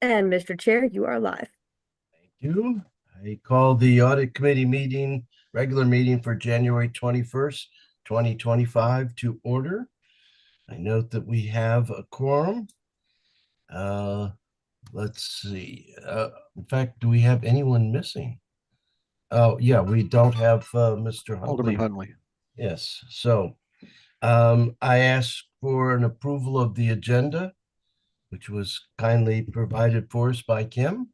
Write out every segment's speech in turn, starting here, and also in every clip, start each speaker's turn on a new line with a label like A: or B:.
A: And Mr. Chair, you are live.
B: Thank you. I call the Audit Committee regular meeting for January 21st, 2025 to order. I note that we have a quorum. Uh, let's see. In fact, do we have anyone missing? Oh, yeah, we don't have Mr.
C: Alderman
B: Huntley.
C: Hunley.
B: Yes, so I ask for an approval of the agenda, which was kindly provided for us by Kim.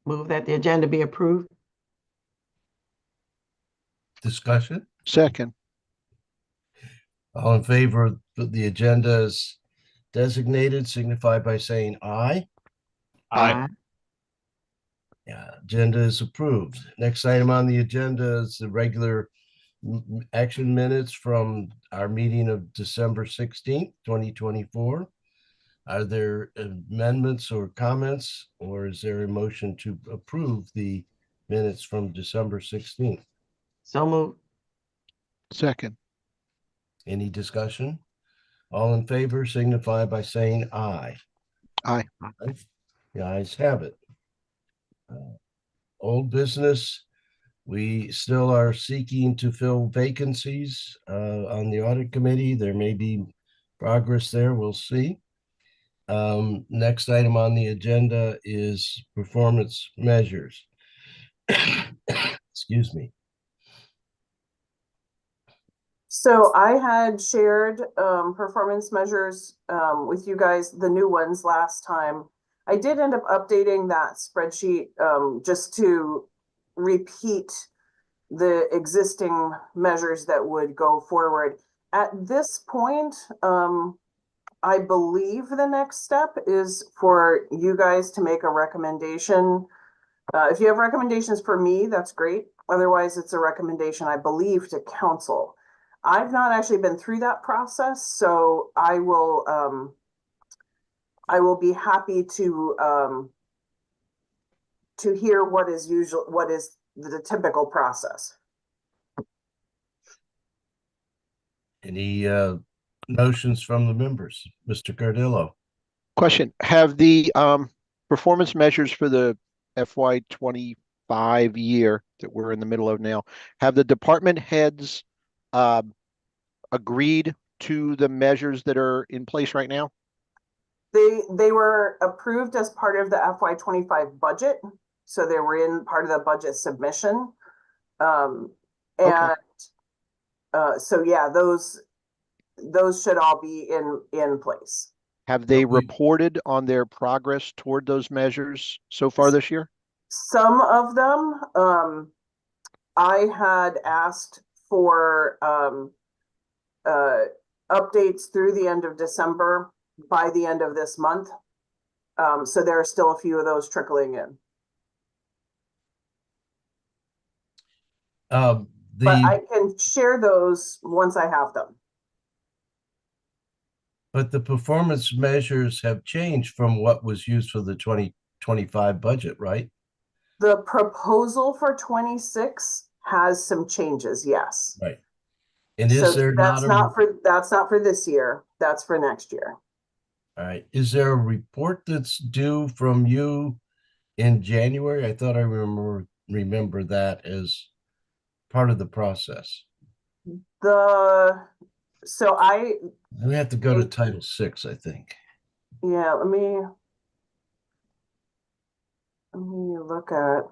D: Move that the agenda be approved.
B: Discussion?
C: Second.
B: All in favor of the agenda as designated, signify by saying aye.
D: Aye.
B: Yeah, agenda is approved. Next item on the agenda is the regular action minutes from our meeting of December 16th, 2024. Are there amendments or comments, or is there a motion to approve the minutes from December 16th?
D: So moved.
C: Second.
B: Any discussion? All in favor signify by saying aye.
C: Aye.
B: The ayes have it. Old business, we still are seeking to fill vacancies on the audit committee. There may be progress there. We'll see. Next item on the agenda is performance measures. Excuse me.
E: So I had shared performance measures with you guys, the new ones last time. I did end up updating that spreadsheet just to repeat the existing measures that would go forward. At this point, I believe the next step is for you guys to make a recommendation. If you have recommendations for me, that's great. Otherwise, it's a recommendation, I believe, to council. I've not actually been through that process, so I will be happy to hear what is the typical process.
B: Any notions from the members? Mr. Cardillo.
C: Question. Have the performance measures for the FY25 year that we're in the middle of now, have the department heads agreed to the measures that are in place right now?
E: They were approved as part of the FY25 budget, so they were in part of the budget submission. So yeah, those should all be in place.
C: Have they reported on their progress toward those measures so far this year?
E: Some of them, I had asked for updates through the end of December by the end of this month. So there are still a few of those trickling in. But I can share those once I have them.
B: But the performance measures have changed from what was used for the 2025 budget, right?
E: The proposal for 26 has some changes, yes.
B: Right. And is there
E: that's not for this year, that's for next year.
B: All right. Is there a report that's due from you in January? I thought I remember that as part of the process.
E: We
B: have to go to Title VI, I think.
E: Yeah, let me look at.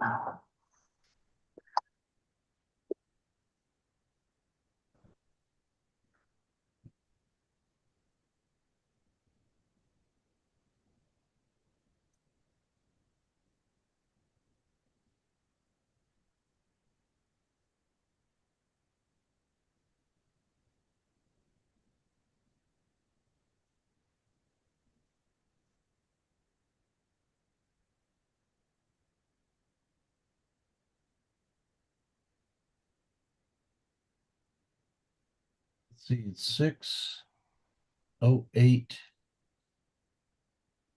B: See, it's 608.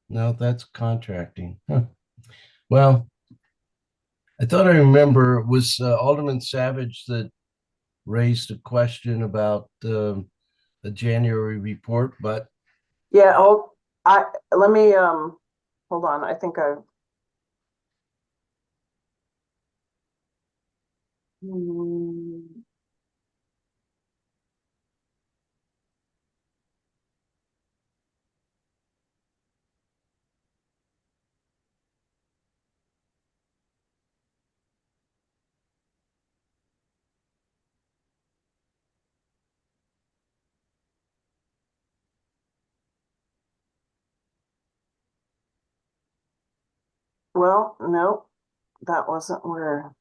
B: No, that's contracting. Huh. Well, I thought I remember it was Alderman Savage that raised a question about the January report, but
E: yeah, let me, hold on, I think I. Hmm. Well, no, that wasn't where.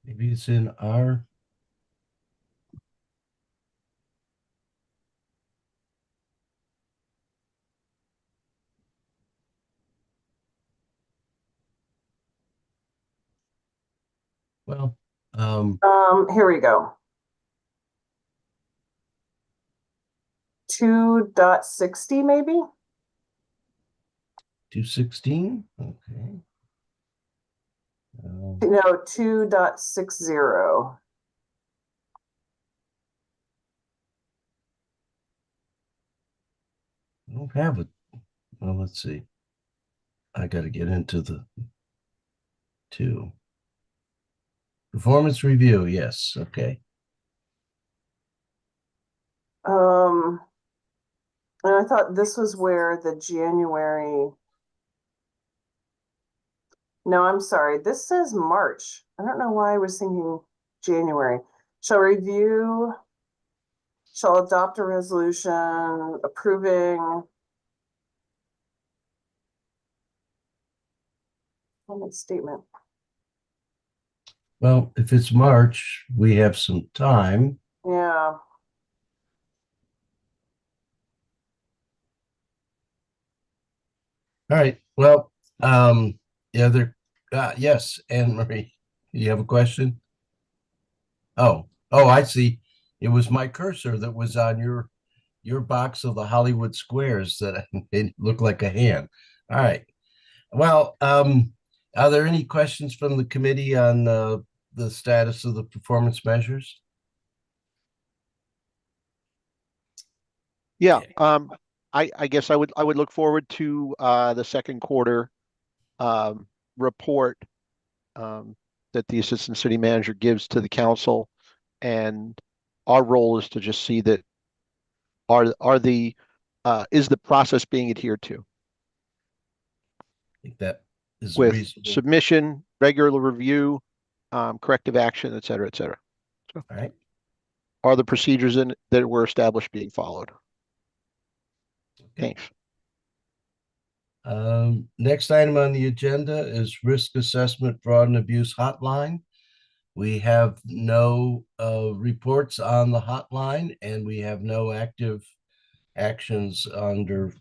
B: Maybe it's in our. Well,
E: Here we go. 2.60 maybe?
B: 216, okay.
E: No, 2.60.
B: I don't have it. Well, let's see. I got to get into the two. Performance review, yes, okay.
E: And I thought this was where the January. No, I'm sorry. This says March. I don't know why I was thinking January. Shall adopt a resolution approving performance statement.
B: Well, if it's March, we have some time.
E: Yeah.
B: All right. Well, yeah, yes, Anne Marie, you have a question? Oh, I see. It was my cursor that was on your box of the Hollywood squares that made it look like a hand. All right. Well, are there any questions from the committee on the status of the performance measures?
C: Yeah,
B: Okay.
C: I guess I would look forward to the second quarter report that the assistant city manager gives to the council, and our role is to just see that are the is the process being adhered to
B: I think that is
C: with
B: reasonable.
C: submission, regular review, corrective action, et cetera, et cetera. So
B: All right.
C: are the procedures that were established being followed?
B: Okay.
C: Thanks.
B: Next item on the agenda is risk assessment fraud and abuse hotline. We have no reports on the hotline, and we have no active actions under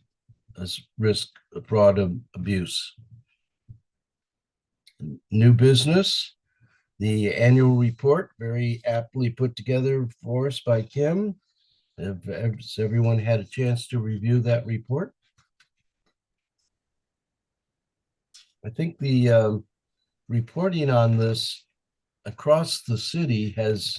B: risk fraud and abuse. New business, the annual report, very aptly put together for us by Kim. Has everyone had a chance to review that report? I think the reporting on this across the city has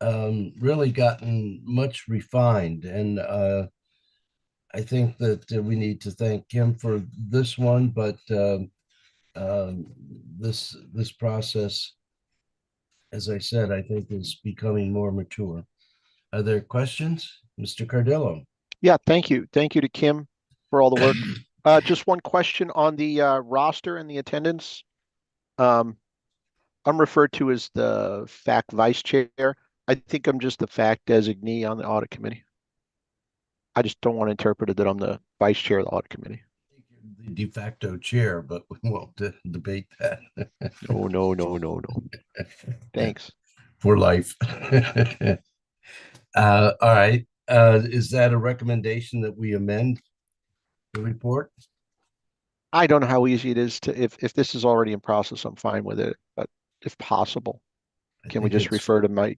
B: really gotten much refined, and I think that we need to thank Kim for this one, but this process, as I said, I think is becoming more mature. Are there questions, Mr. Cardillo?
C: Yeah, thank you. Thank you to Kim for all the work. Just one question on the roster and the attendance. I'm referred to as the FAC vice chair. I think I'm just the FAC designee on the audit committee. I just don't want to interpret it that I'm the vice chair of the audit committee.
B: The de facto chair, but we won't debate that.
C: No, no, no, no, no. Thanks.
B: For life. All right. Is that a recommendation that we amend the report?
C: I don't know how easy it is to, if this is already in process, I'm fine with it, but if possible, can we just refer to my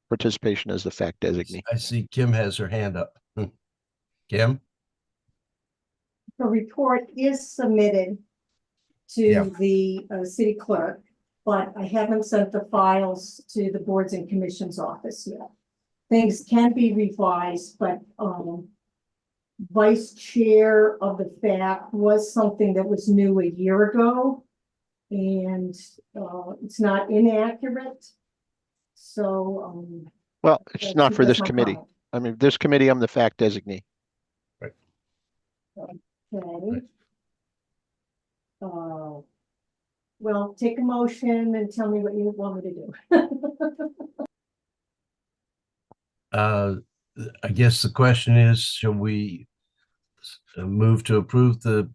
C: participation as the FAC designee?
B: I see Kim has her hand up. Kim?
F: the report is submitted
B: Yeah.
F: to the city clerk, but I haven't sent the files to the boards and commissions office yet. Things can be revised, but vice chair of the FAC was something that was new a year ago. And it's not inaccurate. So
C: Well, it's not for
F: that's
C: this
F: my
C: committee.
F: comment.
C: I mean, this committee, I'm the fact designee.
F: Okay. Well, take a motion and tell me what you want me to do.
B: I guess the question is, shall we move to approve the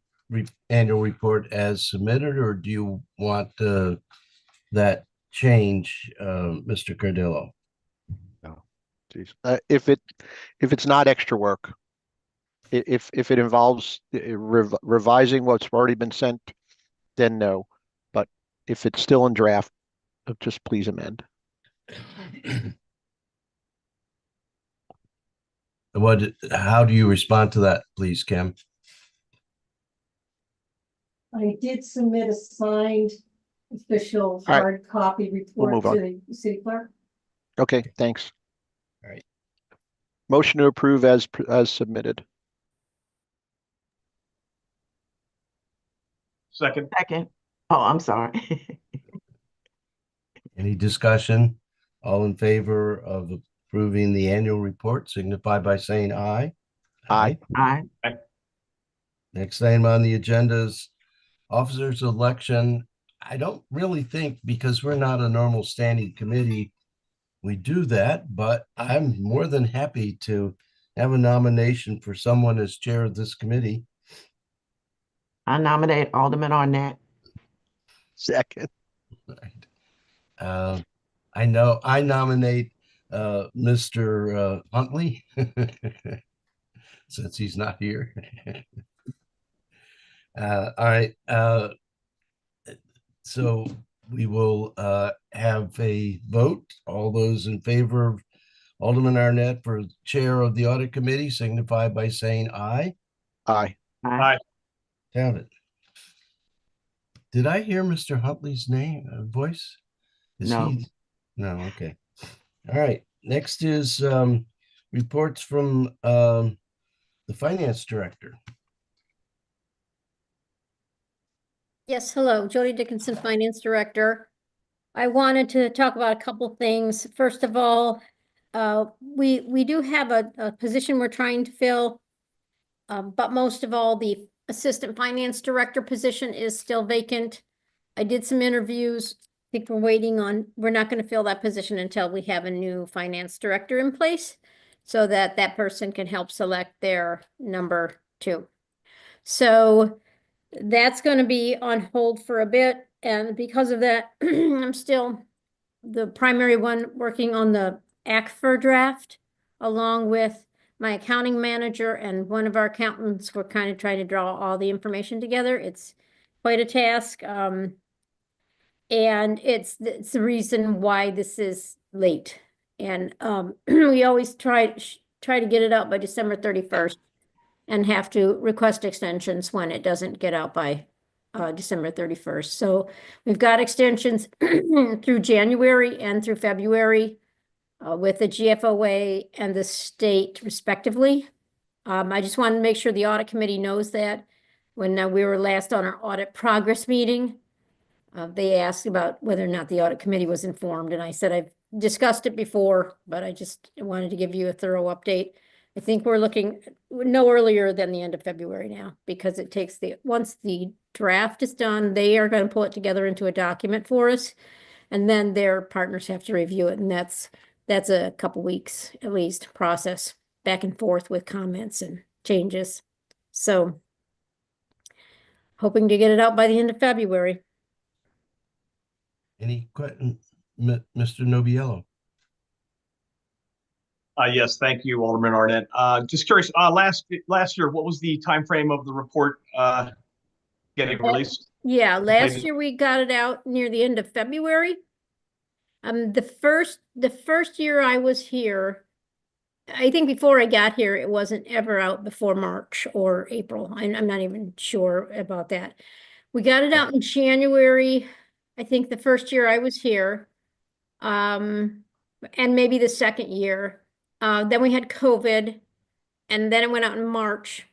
B: annual report as submitted, or do you want that change, Mr. Cardillo?
C: Jeez. If it's not extra work, if it involves revising what's already been sent, then no. But if it's still in draft, just please amend.
B: How do you respond to that, please, Kim?
F: I did submit a signed official
C: right.
F: hard copy report
C: move
F: to
C: on.
F: the city clerk.
C: Okay, thanks.
B: All right.
C: Motion to approve as submitted.
G: Second.
D: Second. Oh, I'm sorry.
B: Any discussion? All in favor of approving the annual report signify by saying aye.
C: Aye.
D: Aye.
B: Next item on the agenda is officers election. I don't really think, because we're not a normal standing committee, we do that, but I'm more than happy to have a nomination for someone as chair of this committee.
D: I nominate Alderman Arnett.
C: Second.
B: I know I nominate Mr. Huntley since he's not here. All right. So we will have a vote. All those in favor of Alderman Arnett for chair of the audit committee signify by saying aye.
C: Aye.
D: Aye.
B: Have it. Did I hear Mr. Huntley's name, voice? Is
D: No.
B: he? No, okay. All right. Next is reports from the finance director.
H: Yes, hello, Jody Dickinson, Finance Director. I wanted to talk about a couple things. First of all, we do have a position we're trying to fill. But most of all, the Assistant Finance Director position is still vacant. I did some interviews. I think we're not going to fill that position until we have a new finance director in place so that that person can help select their number 2. So that's going to be on hold for a bit. And because of that, I'm still the primary one working on the ACFR draft, along with my accounting manager and one of our accountants. We're kind of trying to draw all the information together. It's quite a task. And it's the reason why this is late. And we always try to get it out by December 31st and have to request extensions when it doesn't get out by December 31st. So we've got extensions through January and through February with the GFOA and the state respectively. I just wanted to make sure the audit committee knows that. When we were last on our audit progress meeting, they asked about whether or not the audit committee was informed, and I said I've discussed it before, but I just wanted to give you a thorough update. I think we're looking no earlier than the end of February now, because it takes once the draft is done, they are going to pull it together into a document for us, and then their partners have to review it, and that's a couple weeks at least process back and forth with comments and changes. So hoping to get it out by the end of February.
B: Any question, Mr. Noviello?
G: Yes, thank you, Alderman Arnett. Just curious, last year, what was the time frame of the report getting released?
H: Yeah, last year we got it out near the end of February. The first year I was here, I think before I got here, it wasn't ever out before March or April. I'm not even sure about that. We got it out in January, I think the first year I was here. And maybe the second year. Then we had COVID, and then it went out in March.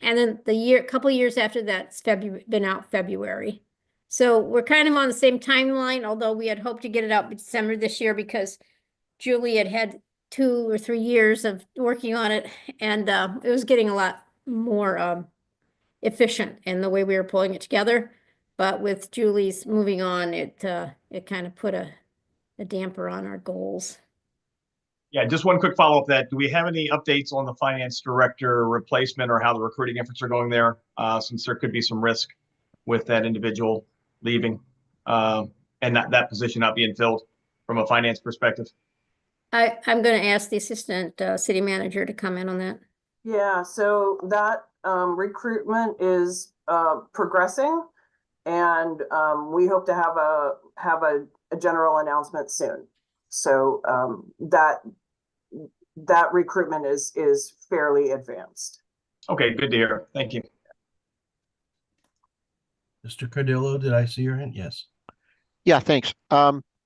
H: And then couple of years after that, it's been out February. So we're kind of on the same timeline, although we had hoped to get it out in December this year because Julie had 2 or 3 years of working on it, and it was getting a lot more efficient in the way we were pulling it together. But with Julie's moving on, it kind of put a damper on our goals.
G: Yeah, just one quick follow-up that. Do we have any updates on the finance director replacement or how the recruiting efforts are going there? Since there could be some risk with that individual leaving and that position not being filled from a finance perspective.
H: I'm going to ask the assistant city manager to comment on that.
E: Yeah, so that recruitment is progressing, and we hope to have a general announcement soon. So that recruitment is fairly advanced.
G: Okay, good to hear. Thank you.
B: Mr. Cardillo, did I see your hand? Yes.
C: Yeah, thanks.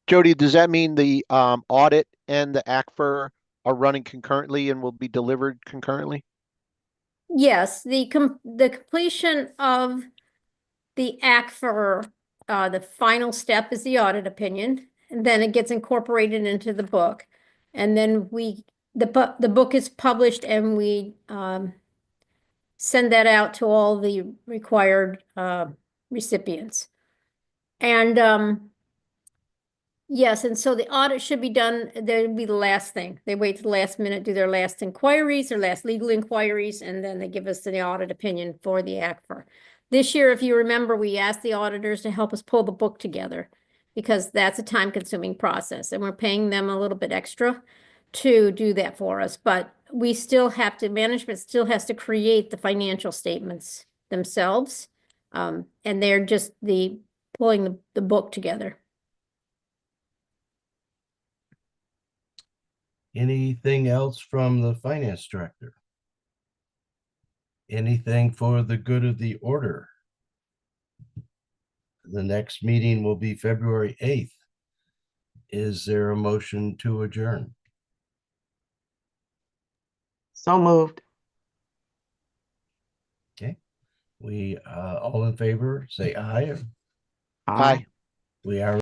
C: Jody, does that mean the audit and the ACFR are running concurrently and will be delivered concurrently?
H: Yes, the completion of the ACFR, the final step is the audit opinion, and then it gets incorporated into the book. And then the book is published, and we send that out to all the required recipients. And yes, and so the audit should be done, that would be the last thing. They wait to the last minute, do their last inquiries, their last legal inquiries, and then they give us the audit opinion for the ACFR. This year, if you remember, we asked the auditors to help us pull the book together because that's a time-consuming process, and we're paying them a little bit extra to do that for us. But we still have to, management still has to create the financial statements themselves, and they're just pulling the book together.
B: Anything else from the finance director? Anything for the good of the order? The next meeting will be February 8th. Is there a motion to adjourn?
D: So moved.
B: Okay, we all in favor, say aye.
C: Aye.
B: We are